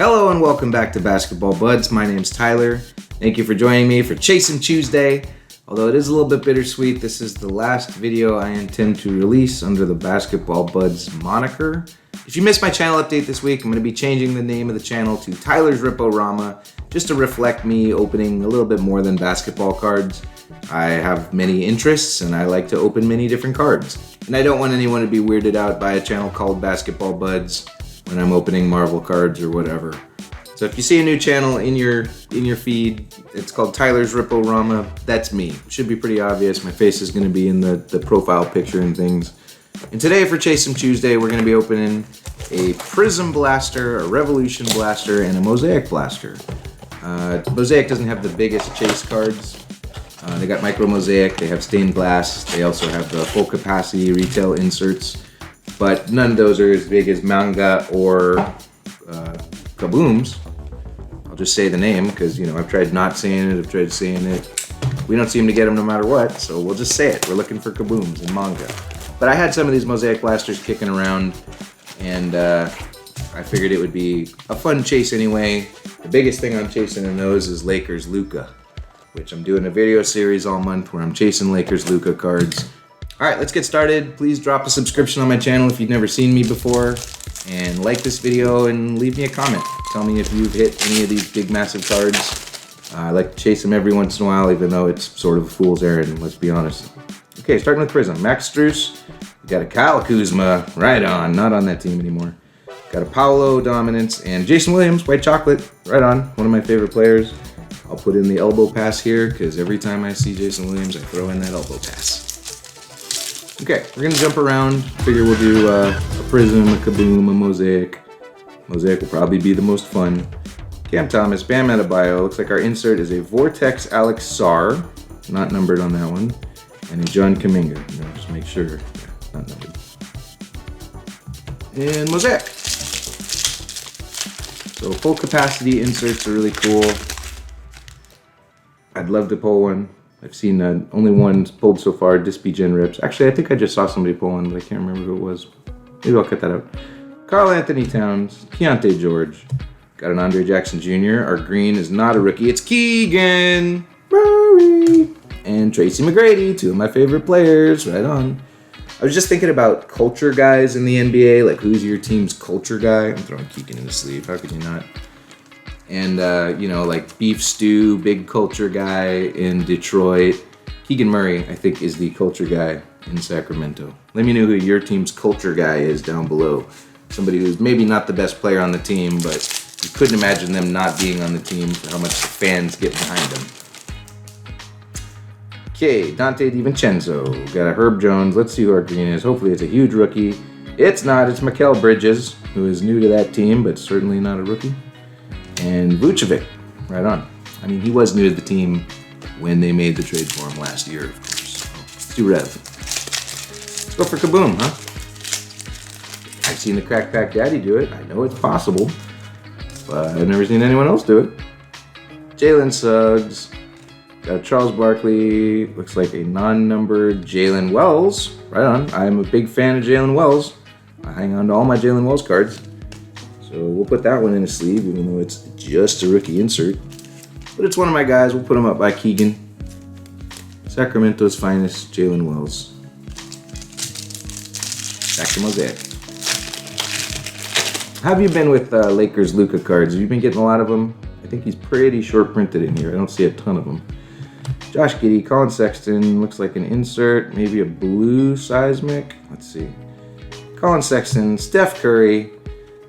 Hello and welcome back to Basketball Buds. My name's Tyler. Thank you for joining me for Chasing Tuesday. Although it is a little bit bittersweet, this is the last video I intend to release under the Basketball Buds moniker. If you missed my channel update this week, I'm going to be changing the name of the channel to Tyler's Rip-O-Rama just to reflect me opening a little bit more than basketball cards. I have many interests and I like to open many different cards. And I don't want anyone to be weirded out by a channel called Basketball Buds when I'm opening Marvel cards or whatever. So if you see a new channel in your feed, it's called Tyler's Rip-O-Rama. That's me. It should be pretty obvious. My face is going to be in the profile picture and things. And today for Chasing Tuesday, we're going to be opening a Prism Blaster, a Revolution Blaster, and a Mosaic Blaster. Mosaic doesn't have the biggest chase cards. They got Micro Mosaic, they have stained glass, they also have the full capacity retail inserts, but none of those are as big as manga or Kabooms. I'll just say the name because, you know, I've tried not saying it, I've tried saying it. We don't seem to get them no matter what, so we'll just say it. We're looking for Kabooms in manga. But I had some of these Mosaic Blasters kicking around, and I figured it would be a fun chase anyway. The biggest thing I'm chasing in those is Lakers Luka, which I'm doing a video series all month where I'm chasing Lakers Luka cards. All right, let's get started. Please drop a subscription on my channel if you've never seen me before, and like this video and leave me a comment. Tell me if you've hit any of these big, massive cards. I like to chase them every once in a while, even though it's sort of a fool's errand, let's be honest. Okay, starting with Prism. Max Strus, got a Kyle Kuzma, right on, not on that team anymore. Got a Paolo Dominance, and Jason Williams, White Chocolate, right on, one of my favorite players. I'll put in the elbow pass here, because every time I see Jason Williams, I throw in that elbow pass. Okay, we're going to jump around. Figure we'll do a Prism, a Kaboom, a Mosaic. Mosaic will probably be the most fun. Cam Thomas, Bam Adebayo. Looks like our insert is a Vortex Alex Sarr, not numbered on that one, and a John Kuminga. Just make sure, yeah, not numbered. And Mosaic. So full capacity inserts are really cool. I'd love to pull one. I've seen only one pulled so far, Dispy Gen Rips. Actually, I think I just saw somebody pull one, but I can't remember who it was. Maybe I'll cut that out. Karl Anthony Towns, Keontae George. Got an Andre Jackson Jr. Our green is not a rookie, it's Keegan Murray. And Tracy McGrady, two of my favorite players, right on. I was just thinking about culture guys in the NBA, like who's your team's culture guy? I'm throwing Keegan in the sleeve, how could you not? And, you know, like Beef Stew, big culture guy in Detroit. Keegan Murray, I think, is the culture guy in Sacramento. Let me know who your team's culture guy is down below. Somebody who's maybe not the best player on the team, but you couldn't imagine them not being on the team for how much the fans get behind them. Okay, Dante DiVincenzo. Got a Herb Jones. Let's see who our green is. Hopefully it's a huge rookie. It's not. It's Mikal Bridges, who is new to that team, but certainly not a rookie. And Vucevic, right on. I mean, he was new to the team when they made the trade for him last year, of course. Let's do Rev. Let's go for Kaboom, huh? I've seen the Crack Pack Daddy do it. I know it's possible, but I've never seen anyone else do it. Jalen Suggs. Got Charles Barkley. Looks like a non-numbered Jalen Wells. Right on. I'm a big fan of Jalen Wells. I hang on to all my Jalen Wells cards. So we'll put that one in a sleeve, even though it's just a rookie insert. But it's one of my guys. We'll put him up by Keegan. Sacramento's finest, Jalen Wells. Back to Mosaic. How have you been with Lakers Luka cards? Have you been getting a lot of them? I think he's pretty short printed in here. I don't see a ton of them. Josh Giddey, Colin Sexton. Looks like an insert. Maybe a blue seismic. Let's see. Colin Sexton, Steph Curry.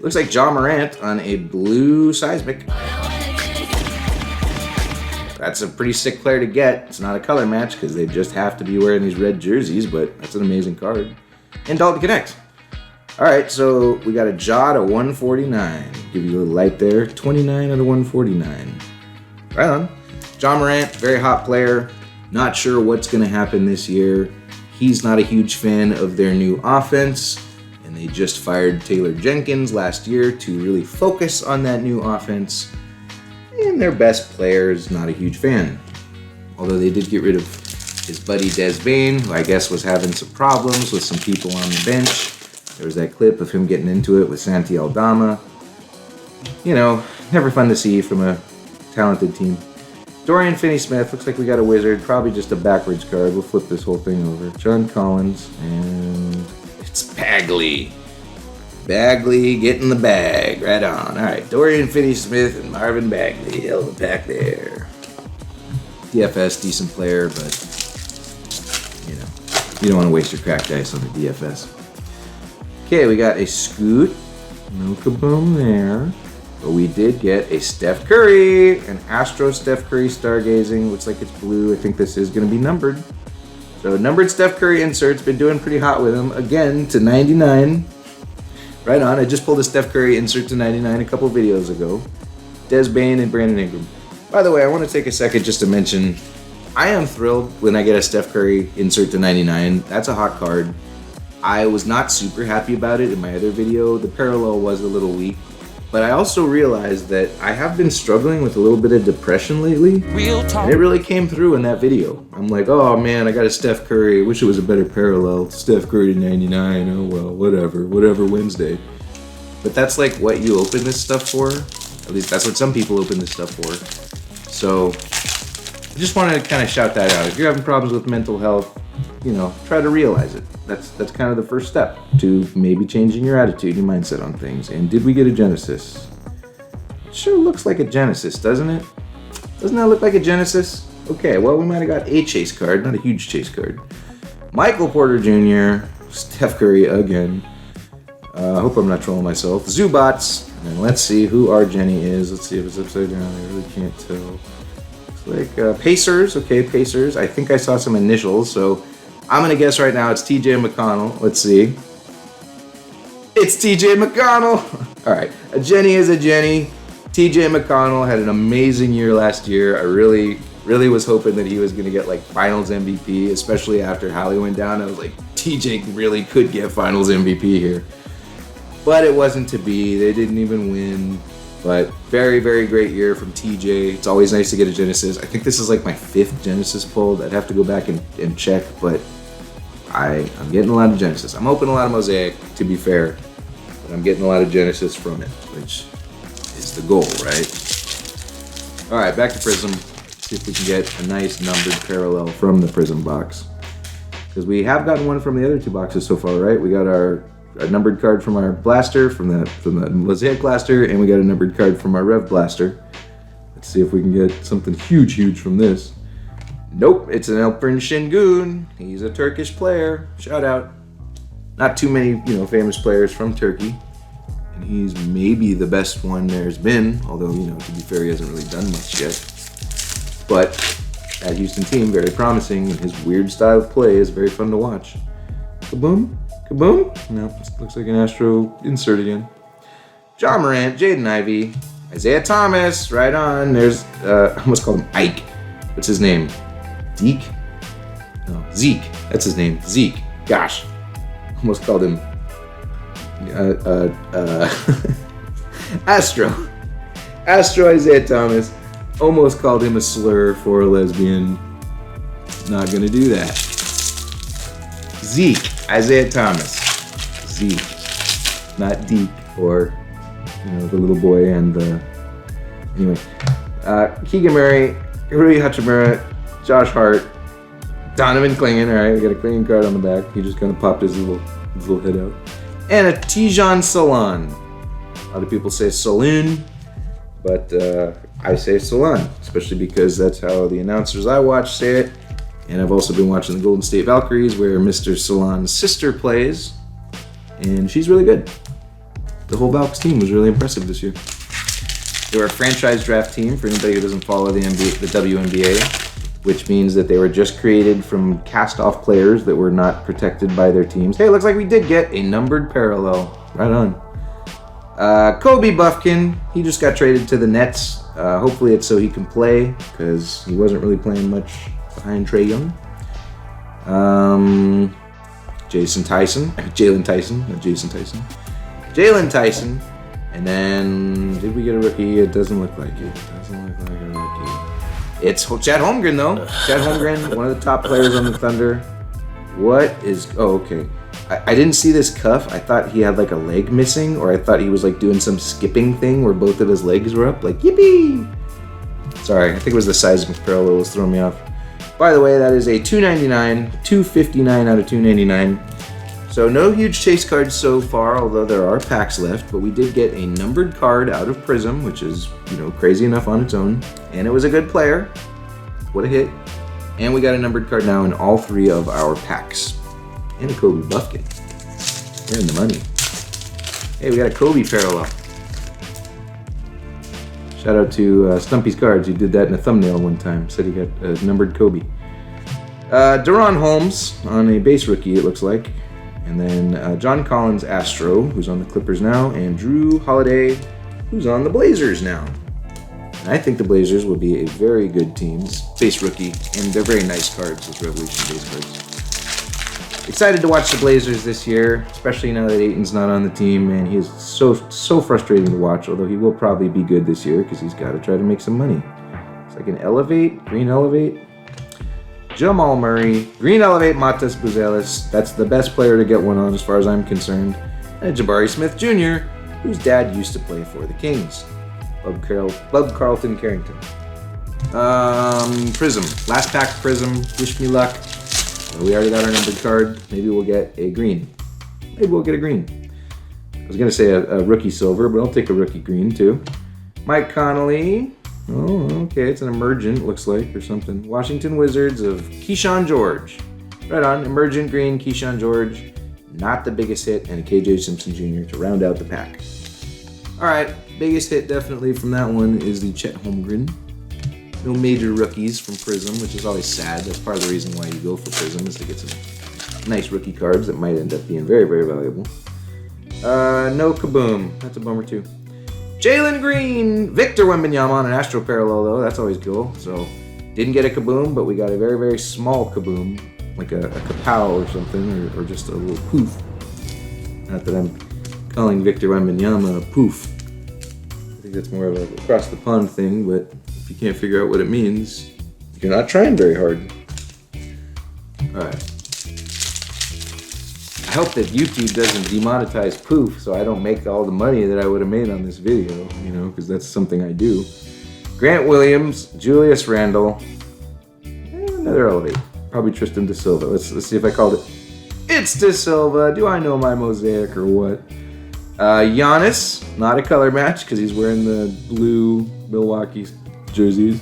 Looks like Ja Morant on a blue seismic. That's a pretty sick player to get. It's not a color match because they just have to be wearing these red jerseys, but that's an amazing card. And Dalton Connect. All right, so we got a Ja to 149. Give you a little light there. 29 out of 149. Right on. Ja Morant, very hot player. Not sure what's going to happen this year. He's not a huge fan of their new offense. And they just fired Taylor Jenkins last year to really focus on that new offense. And their best player is not a huge fan. Although they did get rid of his buddy Des Bane, who I guess was having some problems with some people on the bench. There was that clip of him getting into it with Santi Aldama. you know, never fun to see from a talented team. Dorian Finney-Smith, looks like we got a wizard, probably just a backwards card. We'll flip this whole thing over. John Collins, and it's Bagley. Bagley getting the bag, right on. All right, Dorian Finney-Smith and Marvin Bagley, hell of a pack there. DFS, decent player, but, you know, you don't want to waste your cracked dice on the DFS. Okay, we got a Scoot, no kaboom there. But we did get a Steph Curry, an Astro Steph Curry Stargazing. Looks like it's blue. I think this is going to be numbered. So numbered Steph Curry inserts. Been doing pretty hot with him. Again, to 99. Right on. I just pulled a Steph Curry insert to 99 a couple videos ago. Des Bane and Brandon Ingram. By the way, I want to take a second just to mention, I am thrilled when I get a Steph Curry insert to 99. That's a hot card. I was not super happy about it in my other video. The parallel was a little weak. But I also realized that I have been struggling with a little bit of depression lately. Real talk. And it really came through in that video. I'm like, oh man, I got a Steph Curry. Wish it was a better parallel. Steph Curry to 99. Oh well, whatever Wednesday. But that's like what you open this stuff for. At least that's what some people open this stuff for. So I just wanted to kind of shout that out. If you're having problems with mental health, you know, try to realize it. That's kind of the first step to maybe changing your attitude, your mindset on things. And did we get a Genesis? It sure looks like a Genesis, doesn't it? Doesn't that look like a Genesis? Okay, well, we might have got a chase card, not a huge chase card. Michael Porter Jr., Steph Curry again. I hope I'm not trolling myself. Zubats. And let's see who our Jenny is. Let's see if it's upside down. I really can't tell. Looks like Pacers. Okay, Pacers. I think I saw some initials, so I'm going to guess right now it's TJ McConnell. Let's see. It's TJ McConnell. All right. A Jenny is a Jenny. TJ McConnell had an amazing year last year. I really was hoping that he was going to get like finals MVP, especially after Hallie went down. I was like, TJ really could get finals MVP here. But it wasn't to be. They didn't even win. But very, very great year from TJ. It's always nice to get a Genesis. I think this is like my 5th Genesis pulled. I'd have to go back and check, but I'm getting a lot of Genesis. I'm hoping a lot of Mosaic, to be fair, but I'm getting a lot of Genesis from it, which is the goal, right? All right, back to Prism. See if we can get a nice numbered parallel from the Prism box. Because we have gotten one from the other 2 boxes so far, right? We got our numbered card from our blaster, from the Mosaic blaster, and we got a numbered card from our Rev blaster. Let's see if we can get something huge from this. Nope, it's an Alperen Şengün. He's a Turkish player. Shout out. Not too many, famous players from Turkey. And he's maybe the best one there's been, although, to be fair, he hasn't really done much yet. But that Houston team, very promising, and his weird style of play is very fun to watch. Kaboom? Kaboom? No, looks like an Astro insert again. John Morant, Jaden Ivey, Isaiah Thomas, right on. There's, I almost called him Ike. What's his name? Deke? No, Zeke. That's his name. Zeke. Gosh. Almost called him Astro. Astro Isaiah Thomas. Almost called him a slur for a lesbian. Not gonna do that. Zeke. Isaiah Thomas. Zeke. Not Deke or, the little boy and the... Anyway. Keegan Murray, Rui Hachimura, Josh Hart, Donovan Clingan. All right, we got a Clingan card on the back. He just kind of popped his little head out. And a Tijan Salon. A lot of people say Saloon, but I say Salon, especially because that's how the announcers I watch say it. And I've also been watching the Golden State Valkyries, where Mr. Salon's sister plays, and she's really good. The whole Valks team was really impressive this year. They were a franchise draft team, for anybody who doesn't follow the WNBA, which means that they were just created from cast-off players that were not protected by their teams. Hey, looks like we did get a numbered parallel. Right on. Kobe Buffkin, he just got traded to the Nets. Hopefully it's so he can play, because he wasn't really playing much behind Trae Young. Jalen Tyson. And then, did we get a rookie? It doesn't look like it. Doesn't look like a rookie. It's Chad Holmgren, though. Chad Holmgren, one of the top players on the Thunder. Oh, okay. I didn't see this cuff. I thought he had like a leg missing, or I thought he was like doing some skipping thing where both of his legs were up, like yippee! Sorry, I think it was the seismic parallel that was throwing me off. By the way, that is a 299, 259 out of 299. So no huge chase cards so far, although there are packs left, but we did get a numbered card out of Prism, which is, you know, crazy enough on its own. And it was a good player. What a hit. And we got a numbered card now in all 3 of our packs. And a Kobe Buffkin. We're in the money. Hey, we got a Kobe parallel. Shout out to Stumpy's Cards, who did that in a thumbnail one time. Said he got a numbered Kobe. Deron Holmes on a base rookie, it looks like. And then John Collins Astro, who's on the Clippers now, and Drew Holiday, who's on the Blazers now. And I think the Blazers will be a very good team. Base rookie, and they're very nice cards, those Revolution base cards. Excited to watch the Blazers this year, especially now that Ayton's not on the team, and he is so frustrating to watch, although he will probably be good this year because he's got to try to make some money. It's like an Elevate, Green Elevate. Jamal Murray, Green Elevate, Matas Buzelis. That's the best player to get one on as far as I'm concerned. And Jabari Smith Jr., whose dad used to play for the Kings. Bub Carlton Carrington. Prism. Last pack Prism. Wish me luck. We already got our numbered card. Maybe we'll get a green. Maybe we'll get a green. I was going to say a rookie silver, but I'll take a rookie green too. Mike Connolly. Oh, okay, it's an emergent, looks like, or something. Washington Wizards of Keyshawn George. Right on, emergent green, Keyshawn George. Not the biggest hit, and a KJ Simpson Jr. to round out the pack. All right, biggest hit definitely from that one is the Chet Holmgren. No major rookies from Prism, which is always sad. That's part of the reason why you go for Prism, is to get some nice rookie cards that might end up being very, very valuable. No Kaboom. That's a bummer too. Jalen Green, Victor Wembanyama on an Astro Parallel though, that's always cool. So, didn't get a Kaboom, but we got a very, very small Kaboom, like a Kapow or something, or just a little poof. Not that I'm calling Victor Wembanyama a poof. I think that's more of a across the pond thing, but if you can't figure out what it means, you're not trying very hard. Alright. I hope that YouTube doesn't demonetize poof so I don't make all the money that I would have made on this video, you know, because that's something I do. Grant Williams, Julius Randle, and another Elevate. Probably Tristan Da Silva. Let's see if I called it. It's Da Silva. Do I know my mosaic or what? Giannis, not a color match because he's wearing the blue Milwaukee jerseys.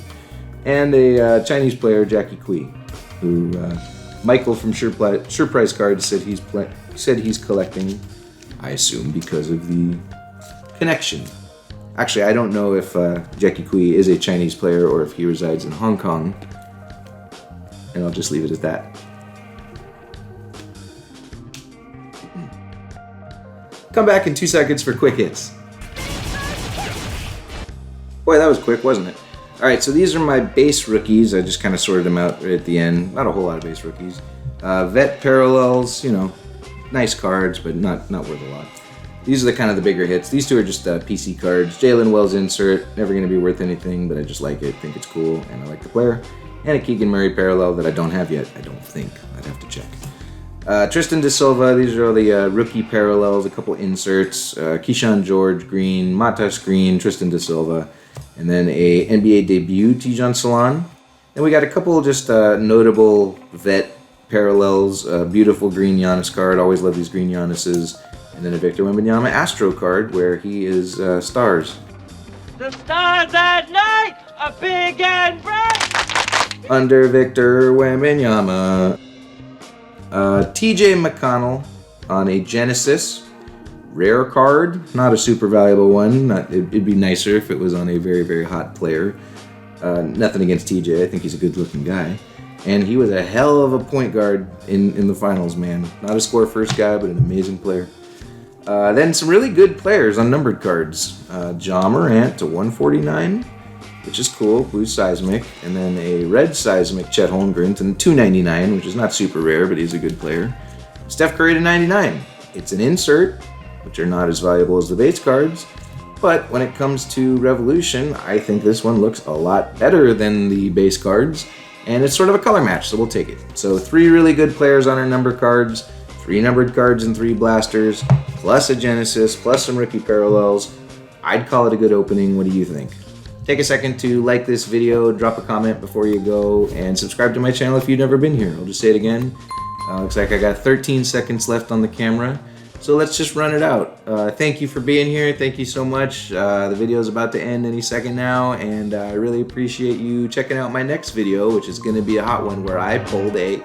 And a Chinese player, Jackie Kui, who Michael from Sure Price Cards said he's collecting, I assume, because of the connection. Actually, I don't know if Jackie Kui is a Chinese player or if he resides in Hong Kong. And I'll just leave it at that. Come back in 2 seconds for quick hits. Boy, that was quick, wasn't it? Alright, so these are my base rookies. I just kind of sorted them out right at the end. Not a whole lot of base rookies. Vet Parallels, you know, nice cards, but not worth a lot. These are the kind of the bigger hits. These two are just PC cards. Jalen Wells insert, never going to be worth anything, but I just like it, think it's cool, and I like the player. And a Keegan Murray parallel that I don't have yet, I don't think. I'd have to check. Tristan Da Silva, these are all the rookie parallels, a couple inserts. Keyshawn George, green, Matas green, Tristan Da Silva, and then a NBA debut, Tijan Salon. And we got a couple just notable vet parallels, beautiful green Giannis card, always love these green Giannis's. And then a Victor Wembanyama Astro card where he is stars. The stars at night are big and bright. Under Victor Wembanyama. TJ McConnell on a Genesis. Rare card, not a super valuable one. It'd be nicer if it was on a very, very hot player. Nothing against TJ, I think he's a good looking guy. And he was a hell of a point guard in the finals, man. Not a score first guy, but an amazing player. Then some really good players on numbered cards. Ja Morant to 149, which is cool, blue seismic. And then a red seismic Chet Holmgren to 299, which is not super rare, but he's a good player. Steph Curry to 99. It's an insert, which are not as valuable as the base cards. But when it comes to Revolution, I think this one looks a lot better than the base cards. And it's sort of a color match, so we'll take it. So 3 really good players on our number cards, 3 numbered cards and 3 blasters, plus a Genesis, plus some rookie parallels. I'd call it a good opening. What do you think? Take a second to like this video, drop a comment before you go, and subscribe to my channel if you've never been here. I'll just say it again. Looks like I got 13 seconds left on the camera. So let's just run it out. Thank you for being here. Thank you so much. The video is about to end any second now, and I really appreciate you checking out my next video, which is going to be a hot one where I pulled a